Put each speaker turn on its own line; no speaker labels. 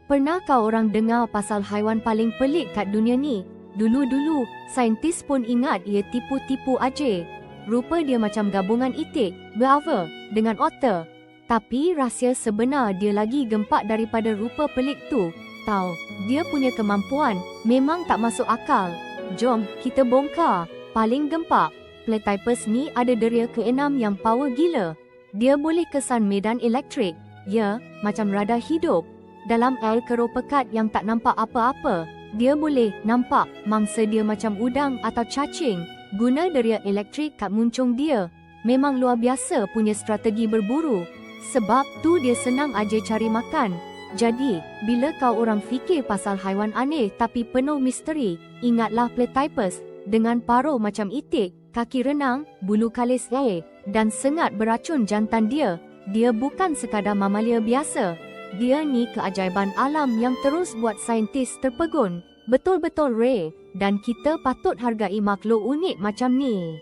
Pernah kau orang dengar pasal haiwan paling pelik kat dunia ni? Dulu-dulu, saintis pun ingat ia tipu-tipu aje. Rupa dia macam gabungan itik, beaver, dengan otter. Tapi rahsia sebenar dia lagi gempak daripada rupa pelik tu. Tahu, dia punya kemampuan memang tak masuk akal. Jom, kita bongkar. Paling gempak, platypus ni ada deria ke-6 yang power gila. Dia boleh kesan medan elektrik. Ya, macam radar hidup. Dalam air keruh pekat yang tak nampak apa-apa, dia boleh nampak mangsa dia macam udang atau cacing. Guna deria elektrik kat muncung dia. Memang luar biasa punya strategi berburu. Sebab tu dia senang aje cari makan. Jadi, bila kau orang fikir pasal haiwan aneh tapi penuh misteri, ingatlah platypus dengan paruh macam itik, kaki renang, bulu kalis air, dan sengat beracun jantan dia. Dia bukan sekadar mamalia biasa. Dia ni keajaiban alam yang terus buat saintis terpegun. Betul-betul rare, dan kita patut hargai makhluk unik macam ni.